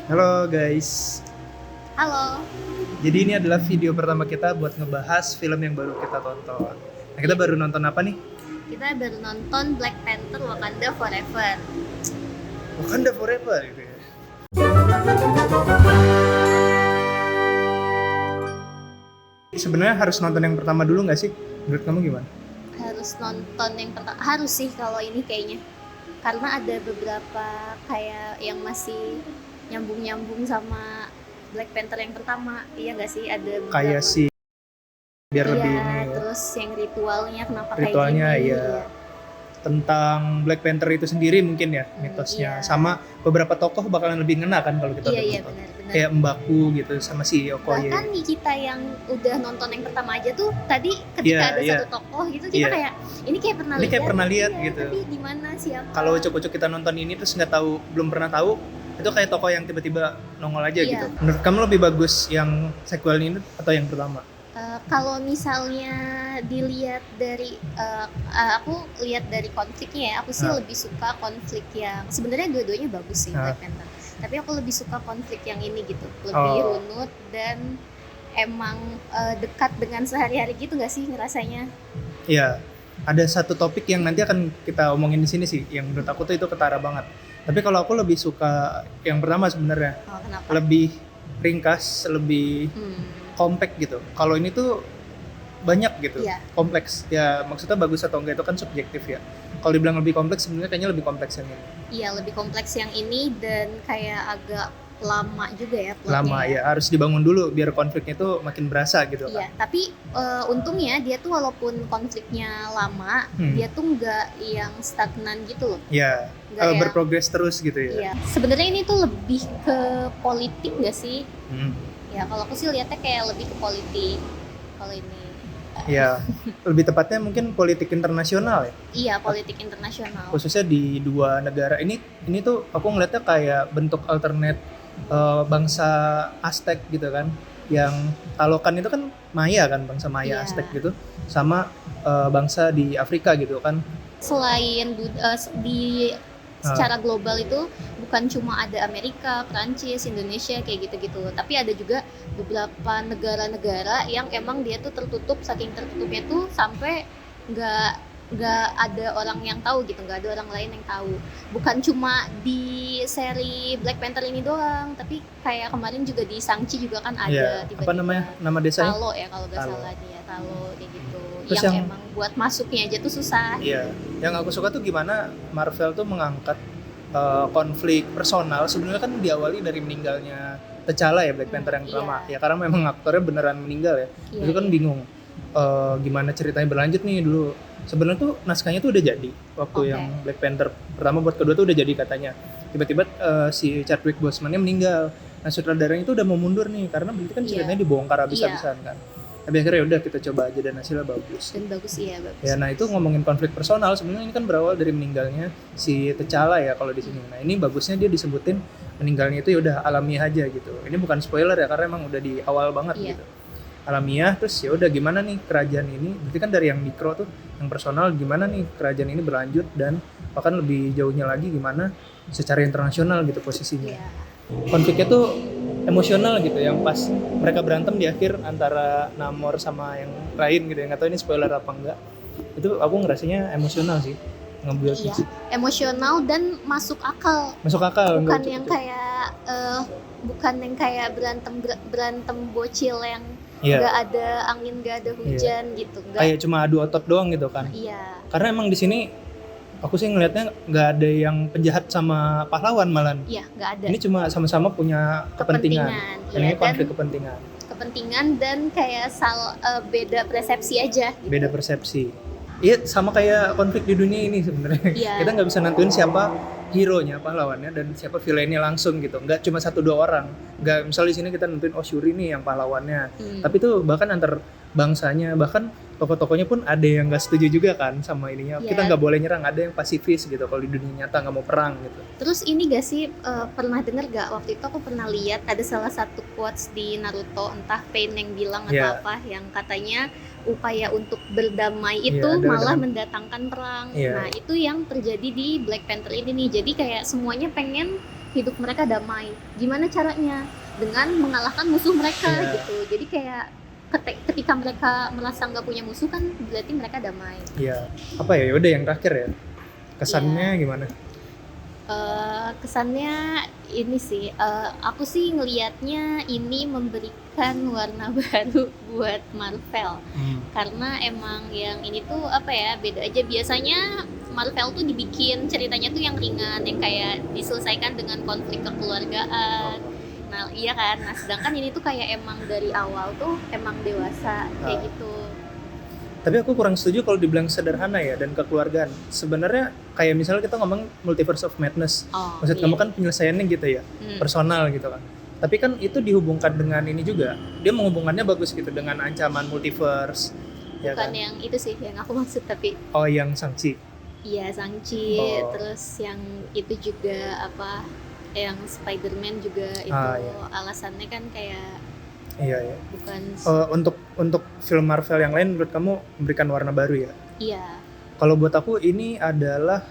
Halo guys, Halo, jadi ini adalah video pertama kita buat ngebahas film yang baru kita tonton. Nah, kita baru nonton apa nih? kita baru nonton Black Panther Wakanda Forever. Wakanda Forever gitu ya. Sebenarnya harus nonton yang pertama dulu nggak sih? Menurut kamu gimana? Harus nonton yang pertama, harus sih kalau ini kayaknya. Karena ada beberapa kayak yang masih nyambung-nyambung sama Black Panther yang pertama. Iya nggak sih? Ada beberapa. Kayak sih biar Iya, lebih ini ya. terus yang ritualnya kenapa Ritualnya kayak gini? iya. Tentang Black Panther itu sendiri mungkin ya mitosnya. Iya. Sama beberapa tokoh bakalan lebih ngena kan kalau kita Iya, udah iya nonton. benar-benar. Kayak Mbaku gitu sama si Okoye. Bahkan nih kita yang udah nonton yang pertama aja tuh tadi ketika Iya, ada iya. satu tokoh gitu kita Iya. kayak ini kayak pernah Ini lihat, kayak pernah lihat iya, gitu. tapi di mana siapa? Kalau ucuk-ucuk kita nonton ini terus nggak tahu, belum pernah tahu, itu kayak tokoh yang tiba-tiba nongol aja Iya. gitu. Menurut kamu lebih bagus yang sequel ini atau yang pertama? Kalau misalnya dilihat dari aku lihat dari konfliknya ya, aku sih Ah. lebih suka konflik yang sebenarnya dua-duanya bagus sih Ah. Black Panther. Tapi aku lebih suka konflik yang ini gitu, lebih Oh. runut dan emang dekat dengan sehari-hari gitu nggak sih ngerasanya? Iya, ada satu topik yang nanti akan kita omongin di sini sih, yang menurut aku tuh itu ketara banget. Tapi kalau aku lebih suka yang pertama sebenarnya, Oh, kenapa? lebih ringkas, lebih compact gitu. Kalau ini tuh banyak gitu, Iya. kompleks. Ya maksudnya bagus atau enggak itu kan subjektif ya. Kalau dibilang lebih kompleks, sebenarnya kayaknya lebih kompleks yang ini. Iya, lebih kompleks yang ini dan kayak agak lama juga ya plotnya. Lama ya, harus dibangun dulu biar konfliknya itu makin berasa gitu Iya, kan. tapi untungnya dia tuh walaupun konfliknya lama, dia tuh nggak yang stagnan gitu loh. Ya, Nggak yang berprogres terus gitu ya. iya. Sebenarnya ini tuh lebih ke politik nggak sih? Hmm. Ya, kalau aku sih lihatnya kayak lebih ke politik kalau ini. Ya, lebih tepatnya mungkin politik internasional ya. Iya, politik internasional. Khususnya di dua negara ini tuh aku ngeliatnya kayak bentuk alternate bangsa Aztec gitu kan. Yang Talokan itu kan Maya kan, bangsa Maya Iya. Aztec gitu, sama bangsa di Afrika gitu kan. Selain di secara global itu bukan cuma ada Amerika, Prancis, Indonesia kayak gitu-gitu, tapi ada juga beberapa negara-negara yang emang dia tuh tertutup, saking tertutupnya tuh sampai nggak ada orang yang tahu gitu, nggak ada orang lain yang tahu. Bukan cuma di seri Black Panther ini doang, tapi kayak kemarin juga di Shang-Chi juga kan ada Ya, apa namanya? Nama desanya? Talo ya kalau nggak Talo. salah dia, Talo kayak gitu. Terus yang yang- emang buat masuknya aja tuh susah. Iya, yang aku suka tuh gimana Marvel tuh mengangkat konflik personal. Sebenarnya kan diawali dari meninggalnya T'Challa ya, Black Panther yang pertama. Iya. Ya karena memang aktornya beneran meninggal ya. Iya, Itu kan iya. bingung gimana ceritanya berlanjut nih dulu. Sebenarnya tuh naskahnya tuh udah jadi waktu Oke. yang Black Panther pertama buat kedua tuh udah jadi katanya. Tiba-tiba si Chadwick Boseman-nya meninggal. Nah sutradaranya itu udah mau mundur nih karena berarti kan Iya. ceritanya dibongkar habis-habisan kan. Tapi akhirnya udah kita coba aja dan hasilnya bagus. Dan bagus, iya bagus. Ya, nah itu ngomongin konflik personal, sebenarnya ini kan berawal dari meninggalnya si T'Challa ya kalau di sini. Nah ini bagusnya dia disebutin meninggalnya itu ya udah alamiah aja gitu. Ini bukan spoiler ya karena emang udah di awal banget Iya. gitu. Alamiah, terus ya udah gimana nih kerajaan ini? Berarti kan dari yang mikro tuh, yang personal gimana nih kerajaan ini berlanjut dan bahkan lebih jauhnya lagi gimana secara internasional gitu posisinya. Iya. Konfliknya tuh emosional gitu, yang pas mereka berantem di akhir antara Namor sama yang lain gitu ya, nggak tahu ini spoiler apa enggak, itu aku ngerasanya emosional sih, ngebuild Iya, emosional dan masuk akal. masuk akal. Bukan nggak yang ucuk-ucuk. kayak berantem bocil yang Iya, nggak ada angin, nggak ada hujan gitu. Nggak. kayak cuma adu otot doang gitu kan, Iya. karena emang di sini aku sih ngelihatnya nggak ada yang penjahat sama pahlawan malah. Iya, nggak ada. Ini cuma sama-sama punya kepentingan. Dan Iya, ini konflik kepentingan, kepentingan dan kayak beda persepsi aja. Gitu. beda persepsi. Iya, sama kayak konflik di dunia ini sebenarnya. Iya. Kita nggak bisa nentuin siapa hero-nya, pahlawannya, dan siapa villainnya langsung gitu. Nggak cuma satu dua orang. Nggak, misal di sini kita nentuin oh Shuri nih yang pahlawannya. Tapi tuh bahkan antar bangsanya, bahkan tokoh-tokohnya pun ada yang nggak setuju juga kan sama ininya. Iya. Kita nggak boleh nyerang, ada yang pasifis gitu kalau di dunia nyata nggak mau perang gitu. Terus ini gak sih pernah denger gak waktu itu aku pernah lihat ada salah satu quotes di Naruto, entah Pain yang bilang atau Iya. apa, yang katanya upaya untuk berdamai itu Iya, ada malah dengan- mendatangkan perang. Iya. Nah itu yang terjadi di Black Panther ini nih. Jadi kayak semuanya pengen hidup mereka damai. Gimana caranya? Dengan mengalahkan musuh mereka gitu. Jadi kayak ketika mereka merasa nggak punya musuh kan berarti mereka damai. Iya. Apa ya? Udah yang terakhir ya. Kesannya gimana? Kesannya ini sih, aku sih ngelihatnya ini memberikan warna baru buat Marvel. Karena emang yang ini tuh apa ya, beda aja. Biasanya Marvel tuh dibikin ceritanya tuh yang ringan, yang kayak diselesaikan dengan konflik kekeluargaan. Nah iya kan, nah sedangkan ini tuh kayak emang dari awal tuh emang dewasa kayak gitu. Tapi aku kurang setuju kalau dibilang sederhana ya dan kekeluargaan. Sebenarnya kayak misalnya kita ngomong Multiverse of Madness. Maksud kamu kan penyelesaiannya gitu ya, personal gitu kan. Tapi kan itu dihubungkan dengan ini juga. Dia menghubungkannya bagus gitu dengan ancaman multiverse. Bukan ya kan? Yang itu sih yang aku maksud tapi. Oh, yang Shang-Chi. Iya, Shang-Chi. Terus yang itu juga apa? Yang Spider-Man juga itu alasannya kan kayak iya. Bukan untuk film Marvel yang lain menurut kamu memberikan warna baru ya? Iya. Kalau buat aku ini adalah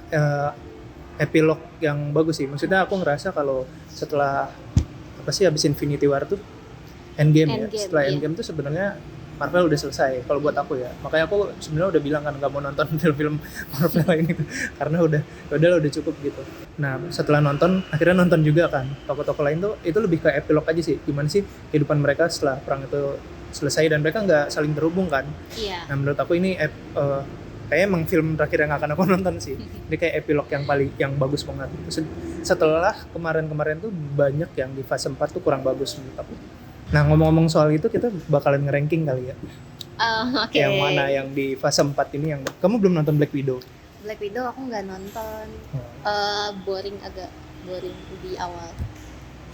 epilog yang bagus sih. Maksudnya aku ngerasa kalau setelah habis Infinity War tuh Endgame ya. Setelah Endgame tuh sebenarnya Marvel udah selesai kalau buat aku ya. Makanya aku sebenarnya udah bilang kan nggak mau nonton film-film Marvel ini tuh karena udah cukup gitu. Nah setelah nonton akhirnya nonton juga kan tokoh-tokoh lain tuh itu lebih ke epilog aja sih. Gimana sih kehidupan mereka setelah perang itu selesai dan mereka nggak saling terhubung kan. Iya. Nah menurut aku ini kayaknya emang film terakhir yang akan aku nonton sih. Ini kayak epilog yang bagus banget. Setelah kemarin-kemarin tuh banyak yang di fase 4 tuh kurang bagus menurut aku. Nah ngomong-ngomong soal itu kita bakalan nge-ranking kali ya. Okay. Yang mana yang di fase 4 ini yang kamu belum nonton Black Widow? Black Widow aku nggak nonton. Agak boring di awal.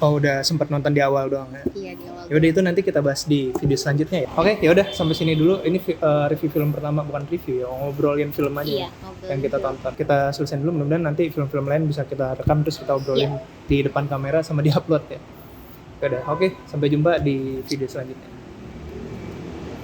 Oh udah sempat nonton di awal doang ya? Iya di awal. Yaudah itu nanti kita bahas di video selanjutnya ya. Oke yaudah sampai sini dulu. Ini review film pertama, bukan review ya, ngobrolin film aja yang kita tonton. Kita selesaiin dulu, mudah-mudahan nanti film-film lain bisa kita rekam terus kita obrolin di depan kamera sama di upload ya. Oke, sampai jumpa di video selanjutnya.